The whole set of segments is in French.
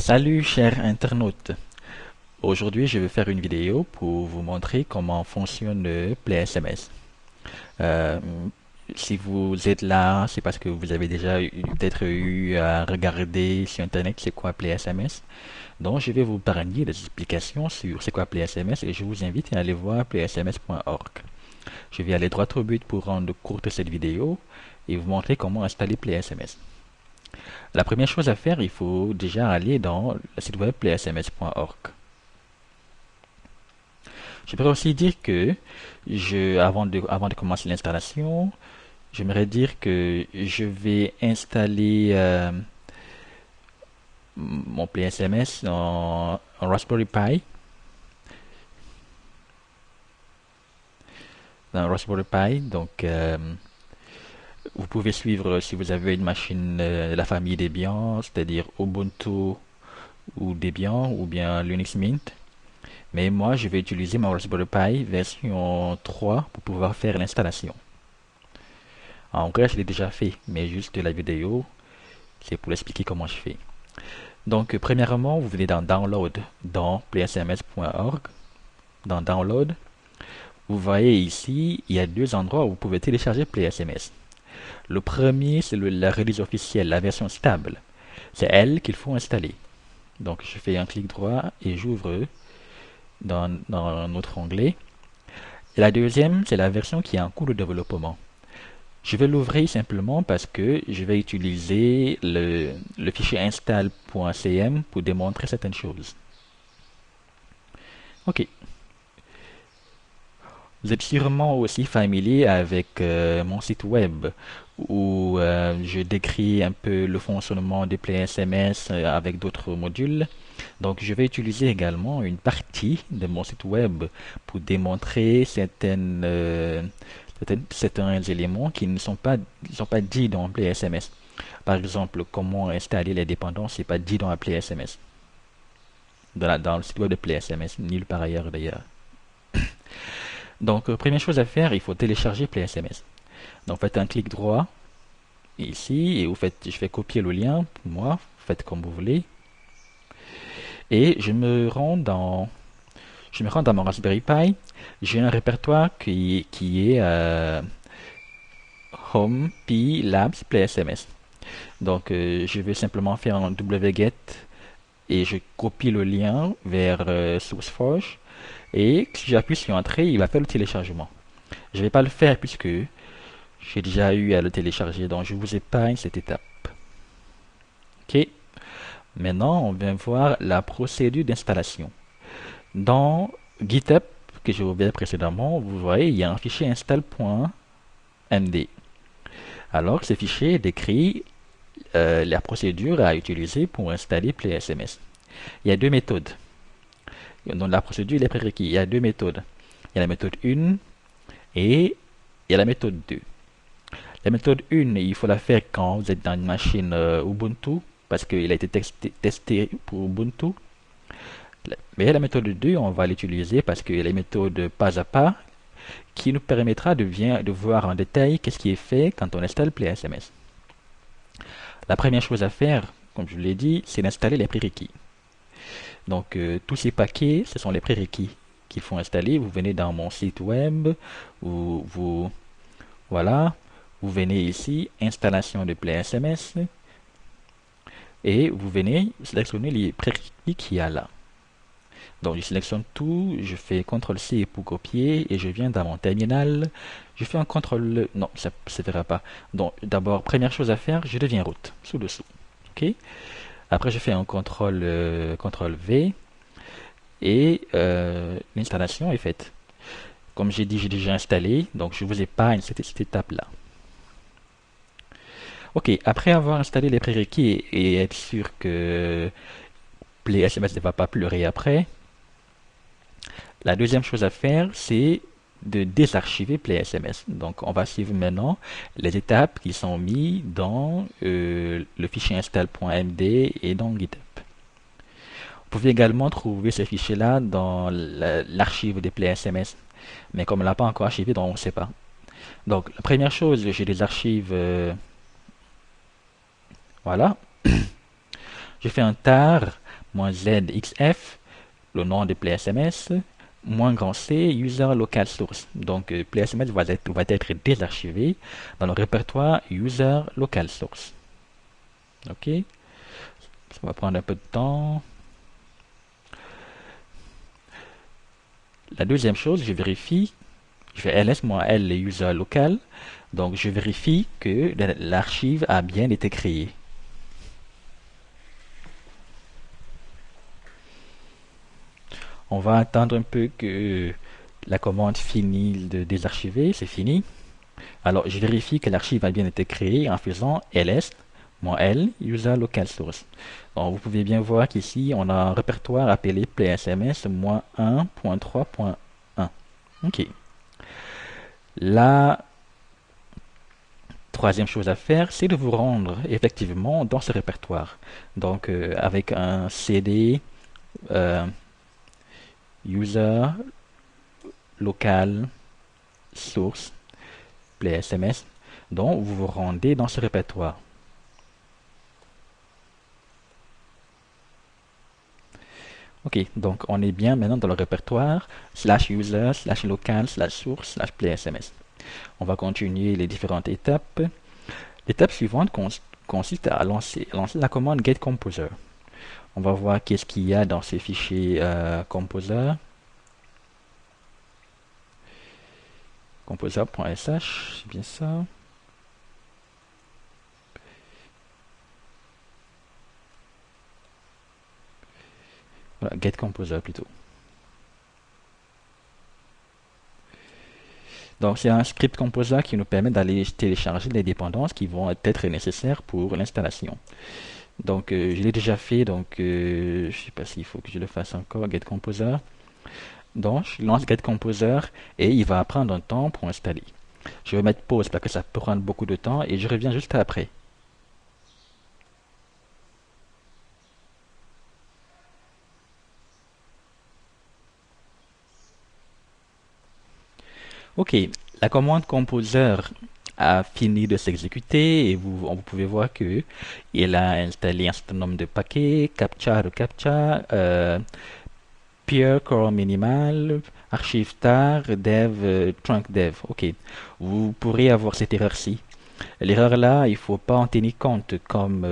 Salut chers internautes. Aujourd'hui je vais faire une vidéo pour vous montrer comment fonctionne le Play SMS. Euh, si vous êtes là, c'est parce que vous avez déjà peut-être eu à regarder sur internet c'est quoi Play SMS. Donc je vais vous parrainer des explications sur c'est quoi Play SMS et je vous invite à aller voir playsms.org. Je vais aller droit au but pour rendre courte cette vidéo et vous montrer comment installer Play SMS. La première chose à faire, il faut déjà aller dans le site web playsms.org. Je pourrais aussi dire que avant de commencer l'installation, j'aimerais dire que je vais installer mon PSMS en Raspberry Pi. Dans Raspberry Pi, donc vous pouvez suivre si vous avez une machine de la famille Debian, c'est-à-dire Ubuntu ou Debian ou bien Linux Mint. Mais moi, je vais utiliser mon Raspberry Pi version 3 pour pouvoir faire l'installation. En vrai, je l'ai déjà fait, mais juste la vidéo, c'est pour expliquer comment je fais. Donc, premièrement, vous venez dans Download dans playsms.org. Dans Download, vous voyez ici, il y a deux endroits où vous pouvez télécharger PlaySMS. Le premier, c'est la release officielle, la version stable. C'est elle qu'il faut installer. Donc, je fais un clic droit et j'ouvre dans notre onglet. Et la deuxième, c'est la version qui est en cours de développement. Je vais l'ouvrir simplement parce que je vais utiliser le fichier install.cm pour démontrer certaines choses. Ok. Vous êtes sûrement aussi familier avec mon site web où je décris un peu le fonctionnement des PlaySMS avec d'autres modules. Donc je vais utiliser également une partie de mon site web pour démontrer certains éléments qui ne sont pas dits dans PlaySMS. Par exemple, comment installer les dépendances, c'est pas dit dans la PlaySMS. Dans le site web de PlaySMS, nulle part ailleurs d'ailleurs. Donc, première chose à faire, il faut télécharger PlaySMS. Donc, faites un clic droit ici et je fais copier le lien pour moi. Faites comme vous voulez. Et je me rends dans mon Raspberry Pi. J'ai un répertoire qui est Home Pi Labs PlaySMS. Donc, je vais simplement faire un wget et je copie le lien vers SourceForge. Et si j'appuie sur Entrée, il va faire le téléchargement. Je ne vais pas le faire puisque j'ai déjà eu à le télécharger, donc je vous épargne cette étape. Ok. Maintenant, on vient voir la procédure d'installation. Dans GitHub, que j'ai ouvert précédemment, vous voyez, il y a un fichier install.md. Alors, ce fichier décrit la procédure à utiliser pour installer PlaySMS. Il y a deux méthodes. Dans la procédure, les prérequis, il y a deux méthodes. Il y a la méthode 1 et il y a la méthode 2. La méthode 1, il faut la faire quand vous êtes dans une machine Ubuntu, parce qu'il a été testé pour Ubuntu. Mais la méthode 2, on va l'utiliser parce que la méthode pas à pas qui nous permettra de voir en détail qu'est-ce qui est fait quand on installe PlaySMS. La première chose à faire, comme je vous l'ai dit, c'est d'installer les prérequis. Donc, tous ces paquets, ce sont les prérequis qu'il faut installer. Vous venez dans mon site web, voilà, vous venez ici, installation de PlaySMS, et vous venez sélectionner les prérequis qu'il y a là. Donc je sélectionne tout, je fais CTRL-C pour copier, et je viens dans mon terminal, je fais un CTRL... Non, ça ne se fera pas. Donc d'abord, première chose à faire, je deviens root, sous-dessous. Ok. Après, je fais un CTRL-V, et l'installation est faite. Comme j'ai dit, j'ai déjà installé, donc je vous épargne cette étape-là. Ok, après avoir installé les prérequis et être sûr que PlaySMS ne va pas pleurer après, la deuxième chose à faire, c'est de désarchiver PlaySMS. Donc, on va suivre maintenant les étapes qui sont mises dans le fichier install.md et dans GitHub. Vous pouvez également trouver ces fichiers-là dans l'archive des PlaySMS. Mais comme on ne l'a pas encore archivé, donc on ne sait pas. Donc, la première chose, j'ai des archives. Voilà. Je fais un tar moins ZXF, le nom de PlaySMS, moins grand C, user local source. Donc PlaySMS va être désarchivé dans le répertoire user local source. Ok, ça va prendre un peu de temps. La deuxième chose, je vérifie, je fais ls-l le user local, donc je vérifie que l'archive a bien été créée. On va attendre un peu que la commande finisse de désarchiver, c'est fini. Alors je vérifie que l'archive a bien été créée en faisant ls-l user local source. Donc, vous pouvez bien voir qu'ici on a un répertoire appelé playsms-1.3.1. Ok. La troisième chose à faire, c'est de vous rendre effectivement dans ce répertoire. Donc avec un cd user local source playsms, donc vous vous rendez dans ce répertoire. Ok, donc on est bien maintenant dans le répertoire /user /local /source /playsms. On va continuer les différentes étapes. L'étape suivante consiste à lancer la commande getComposer. On va voir qu'est-ce qu'il y a dans ces fichiers composer. Composer.sh, c'est bien ça. Voilà, getComposer plutôt. Donc c'est un script composer qui nous permet d'aller télécharger les dépendances qui vont être nécessaires pour l'installation. Donc je l'ai déjà fait, donc je ne sais pas s'il faut que je le fasse encore, getComposer. Donc je lance getComposer et il va prendre un temps pour installer. Je vais mettre pause parce que ça peut prendre beaucoup de temps et je reviens juste après. Ok, la commande composer a fini de s'exécuter et vous pouvez voir que il a installé un certain nombre de paquets, captcha, reCAPTCHA, peer, core minimal, archive tar, dev, trunk dev. Ok, vous pourrez avoir cette erreur-ci. L'erreur là, il faut pas en tenir compte comme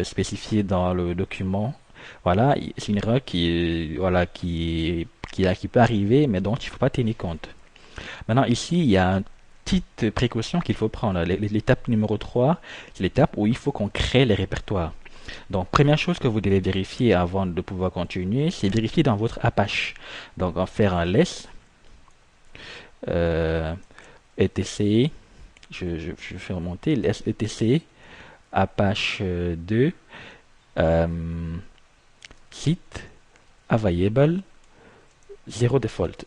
spécifié dans le document. Voilà, c'est une erreur qui peut arriver, mais dont il ne faut pas tenir compte. Maintenant, ici, il y a une petite précaution qu'il faut prendre. L'étape numéro 3, c'est l'étape où il faut qu'on crée les répertoires. Donc, première chose que vous devez vérifier avant de pouvoir continuer, c'est vérifier dans votre Apache. Donc, en faire un less, etc, je fais remonter, less etc, Apache 2, site, available, 0 default.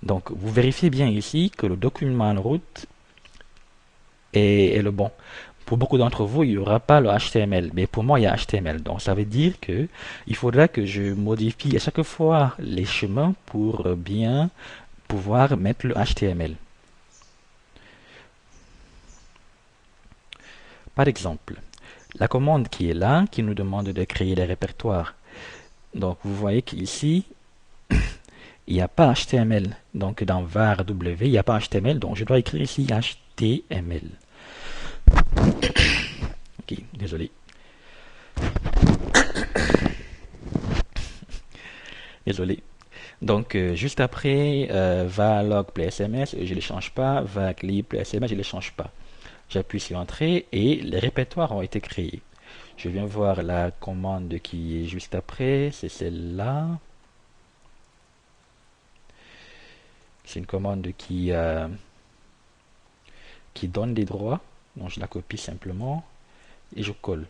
Donc, vous vérifiez bien ici que le document route est le bon. Pour beaucoup d'entre vous, il n'y aura pas le HTML, mais pour moi, il y a HTML. Donc, ça veut dire que il faudra que je modifie à chaque fois les chemins pour bien pouvoir mettre le HTML. Par exemple, la commande qui est là, qui nous demande de créer les répertoires. Donc, vous voyez qu'ici, il n'y a pas HTML. Donc, dans var w, il n'y a pas HTML. Donc, je dois écrire ici HTML. Ok, désolé. Désolé. Donc, juste après, va log playsms, je ne le change pas. Va clip playsms, je ne le change pas. J'appuie sur Entrée et les répertoires ont été créés. Je viens voir la commande qui est juste après, c'est celle-là. C'est une commande qui donne des droits. Donc, je la copie simplement et je colle.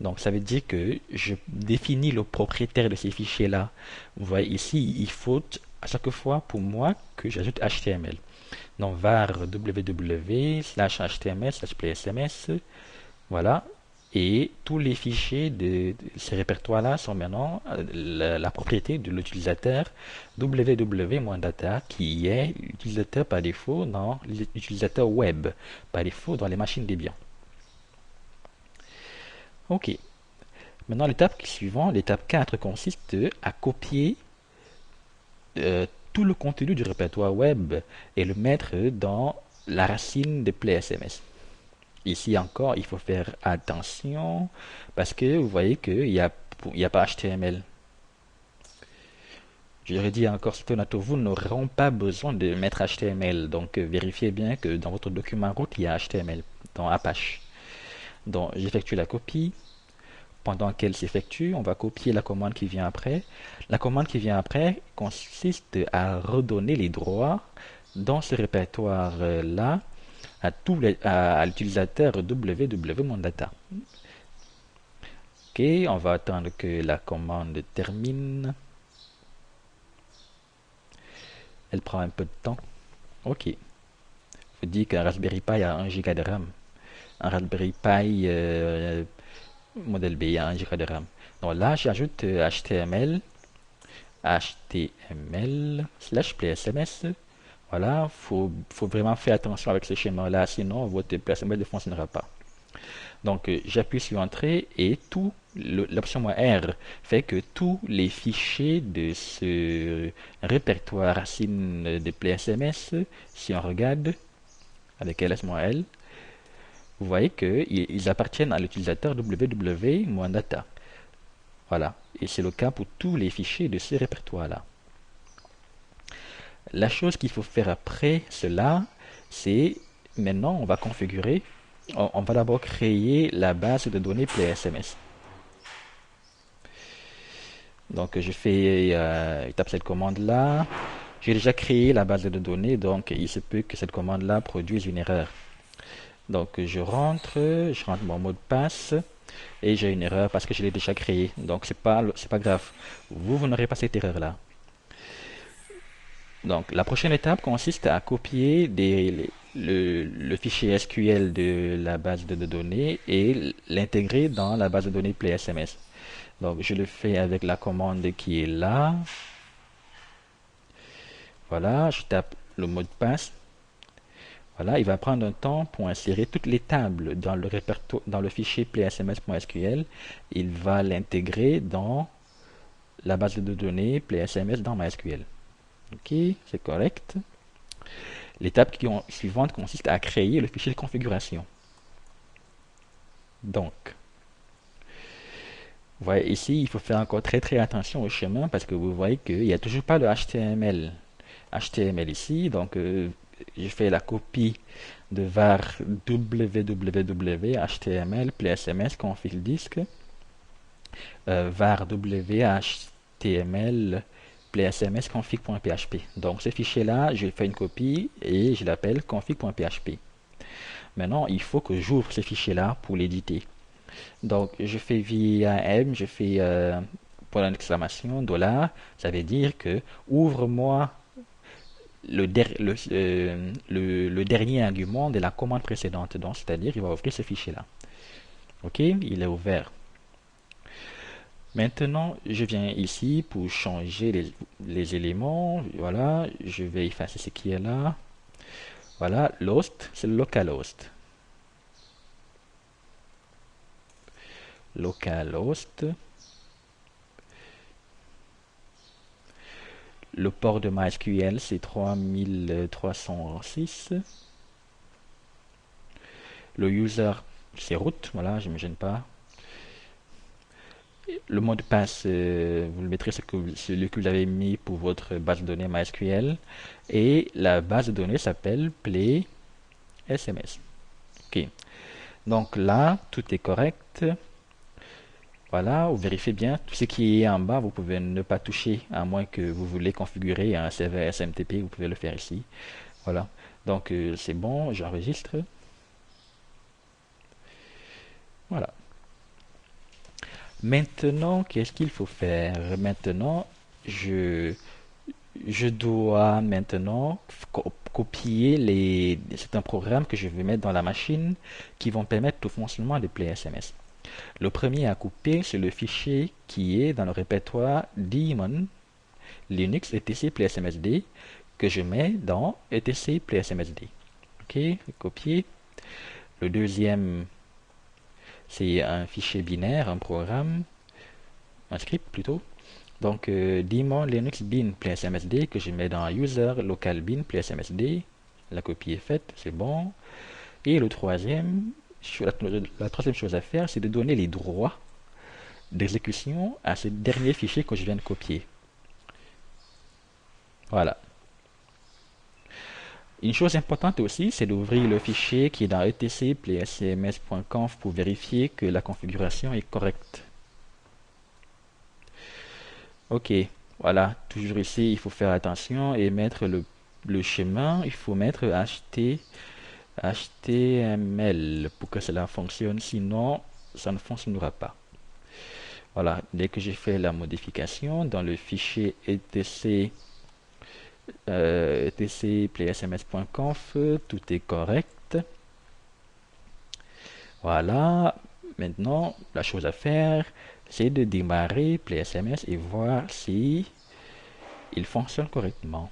Donc, ça veut dire que je définis le propriétaire de ces fichiers-là. Vous voyez ici, il faut à chaque fois pour moi que j'ajoute HTML. Donc, var www/html/playsms. Voilà. Et tous les fichiers de ces répertoires-là sont maintenant la propriété de l'utilisateur www-data qui est l'utilisateur par défaut dans l'utilisateur web, par défaut dans les machines Debian. Ok. Maintenant, l'étape suivante, l'étape 4, consiste à copier tout le contenu du répertoire web et le mettre dans la racine de Play SMS. Ici encore, il faut faire attention parce que vous voyez qu'il n'y a pas HTML. Je leur ai dit encore, certains d'entre vous n'auront pas besoin de mettre HTML. Donc, vérifiez bien que dans votre document route, il y a HTML dans Apache. Donc, j'effectue la copie. Pendant qu'elle s'effectue, on va copier la commande qui vient après. La commande qui vient après consiste à redonner les droits dans ce répertoire-là à l'utilisateur www.mondata. Ok, on va attendre que la commande termine. Elle prend un peu de temps. Ok. Je vous dis qu'un Raspberry Pi a 1 Go de RAM. Un Raspberry Pi modèle B a 1 Go de RAM. Donc là, j'ajoute HTML /PSMS. Voilà, faut vraiment faire attention avec ce schéma-là, sinon votre PSMS ne fonctionnera pas. Donc j'appuie sur Entrée et l'option R fait que tous les fichiers de ce répertoire racine de PSMS, si on regarde avec ls-l, vous voyez qu'ils appartiennent à l'utilisateur www.data. Voilà, et c'est le cas pour tous les fichiers de ce répertoire-là. La chose qu'il faut faire après cela, c'est maintenant on va configurer, on va d'abord créer la base de données PlaySMS. Donc je tape cette commande-là. J'ai déjà créé la base de données, donc il se peut que cette commande-là produise une erreur. Donc je rentre mon mot de passe et j'ai une erreur parce que je l'ai déjà créé. Donc c'est pas grave. Vous n'aurez pas cette erreur-là. Donc la prochaine étape consiste à copier le fichier SQL de la base de données et l'intégrer dans la base de données PlaySMS. Donc je le fais avec la commande qui est là. Voilà, je tape le mot de passe. Voilà, il va prendre un temps pour insérer toutes les tables dans le répertoire, dans le fichier playsms.sql. Il va l'intégrer dans la base de données playsms dans MySQL. Ok, c'est correct. L'étape suivante consiste à créer le fichier de configuration. Donc, vous voyez ici, il faut faire encore très attention au chemin parce que vous voyez qu'il n'y a toujours pas de HTML ici. Donc, je fais la copie de var www html psms config disk var html psms config.php. Donc ce fichier là, je fais une copie et je l'appelle config.php. Maintenant, il faut que j'ouvre ce fichier là pour l'éditer. Donc je fais via m, je fais point d'exclamation $, ça veut dire que ouvre-moi le dernier argument de la commande précédente. Donc, c'est-à-dire, il va ouvrir ce fichier-là. Ok, il est ouvert. Maintenant, je viens ici pour changer les éléments. Voilà, je vais effacer ce qui est là. Voilà, l'host, c'est le localhost. Localhost. Le port de MySQL, c'est 3306. Le user, c'est root. Voilà, je ne me gêne pas. Le mot de passe, vous le mettrez celui que vous avez mis pour votre base de données MySQL. Et la base de données s'appelle PlaySMS. Ok. Donc là, tout est correct. Voilà, vous vérifiez bien. Tout ce qui est en bas, vous pouvez ne pas toucher, à moins que vous voulez configurer un serveur SMTP, vous pouvez le faire ici. Voilà. Donc c'est bon, j'enregistre. Voilà. Maintenant, qu'est-ce qu'il faut faire? Maintenant, je dois maintenant copier c'est un programme que je vais mettre dans la machine qui vont permettre le fonctionnement de PlaySMS. Le premier à couper, c'est le fichier qui est dans le répertoire daemon Linux etc PlaySMSD que je mets dans etc PlaySMSD. Ok, copier. Le deuxième, c'est un fichier binaire, un programme. un script plutôt. Donc, daemon linux bin psmsd que je mets dans user local bin psmsd. La copie est faite, c'est bon. Et le troisième, la troisième chose à faire, c'est de donner les droits d'exécution à ce dernier fichier que je viens de copier. Voilà. Une chose importante aussi, c'est d'ouvrir le fichier qui est dans etc.psms.conf pour vérifier que la configuration est correcte. Ok, voilà, toujours ici, il faut faire attention et mettre le chemin, il faut mettre HTML pour que cela fonctionne, sinon ça ne fonctionnera pas. Voilà, dès que j'ai fait la modification dans le fichier etc.psms.conf, tout est correct. Voilà, maintenant la chose à faire, c'est de démarrer PlaySMS et voir si il fonctionne correctement.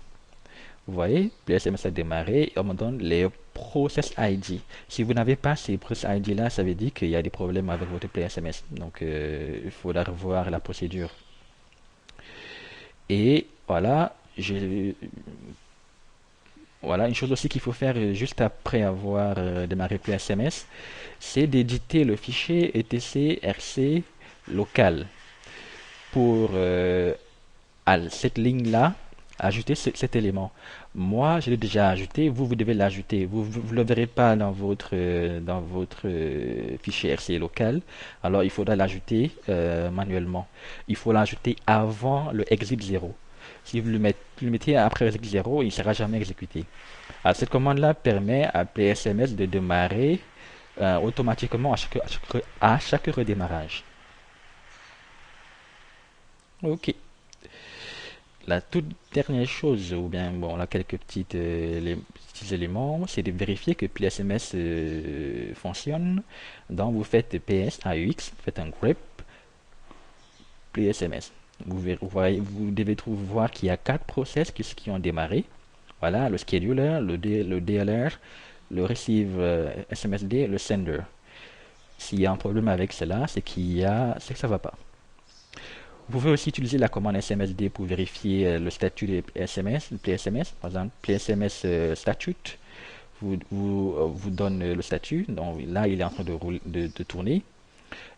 Vous voyez, PlaySMS a démarré et on me donne les process ID. Si vous n'avez pas ces process ID là, ça veut dire qu'il y a des problèmes avec votre PlaySMS. Donc il faudra revoir la procédure. Et voilà, voilà, une chose aussi qu'il faut faire juste après avoir démarré PlaySMS, c'est d'éditer le fichier etc.rc local pour à cette ligne-là ajouter cet élément. Moi, je l'ai déjà ajouté, vous devez l'ajouter. Vous ne le verrez pas dans votre fichier RC local, alors il faudra l'ajouter manuellement. Il faut l'ajouter avant le exit 0. Si vous le mettez après exit 0, il ne sera jamais exécuté. Alors, cette commande-là permet à PSMS de démarrer automatiquement à chaque redémarrage. Ok. La toute dernière chose, ou bien bon, là quelques les petits éléments, c'est de vérifier que PSMS fonctionne. Donc vous faites PS AUX, vous faites un grep PSMS. Vous devez voir qu'il y a 4 process qui ont démarré. Voilà, le scheduler, le DLR, le receive SMSD, le sender. S'il y a un problème avec cela, c'est que ça va pas. Vous pouvez aussi utiliser la commande SMSD pour vérifier le statut des SMS, le PSMS. Par exemple, PSMS statute vous donne le statut. Donc là, il est en train de tourner.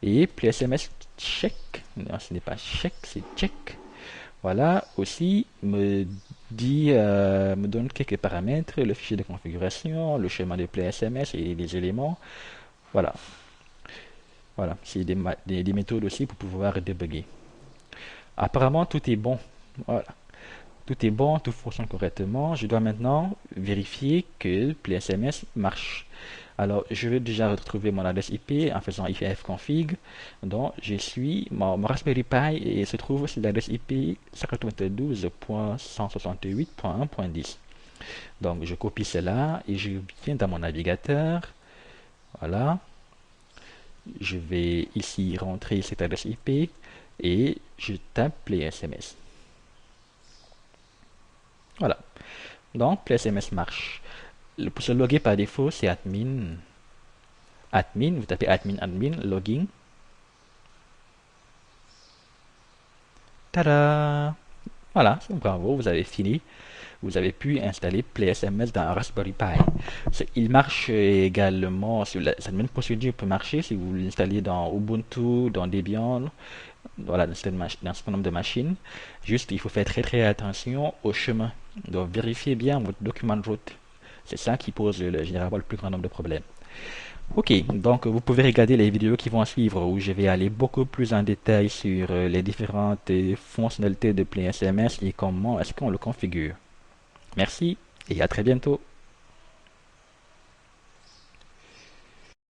Et PSMS check, non, ce n'est pas check, c'est check. Voilà, aussi me donne quelques paramètres, le fichier de configuration, le schéma de PSMS et les éléments. Voilà, voilà, c'est des méthodes aussi pour pouvoir débugger. Apparemment, tout est bon. Voilà. Tout est bon, tout fonctionne correctement. Je dois maintenant vérifier que PlaySMS marche. Alors, je vais déjà retrouver mon adresse IP en faisant ifconfig. Donc, je suis mon Raspberry Pi et se trouve sur l'adresse IP 192.168.1.10. Donc, je copie cela et je viens dans mon navigateur. Voilà. Je vais ici rentrer cette adresse IP et je tape PlaySMS. Voilà. Donc, PlaySMS marche. Pour se loguer par défaut, c'est admin. Admin, vous tapez admin, login. Tada! Voilà, bravo, vous avez fini. Vous avez pu installer PlaySMS dans un Raspberry Pi. Il marche également, cette même procédure peut marcher si vous l'installez dans Ubuntu, dans Debian, voilà, dans un certain nombre de machines. Juste, il faut faire très attention au chemin. Donc, vérifiez bien votre document de route. C'est ça qui pose généralement le plus grand nombre de problèmes. Ok, donc vous pouvez regarder les vidéos qui vont suivre où je vais aller beaucoup plus en détail sur les différentes fonctionnalités de PlaySMS et comment est-ce qu'on le configure. Merci et à très bientôt.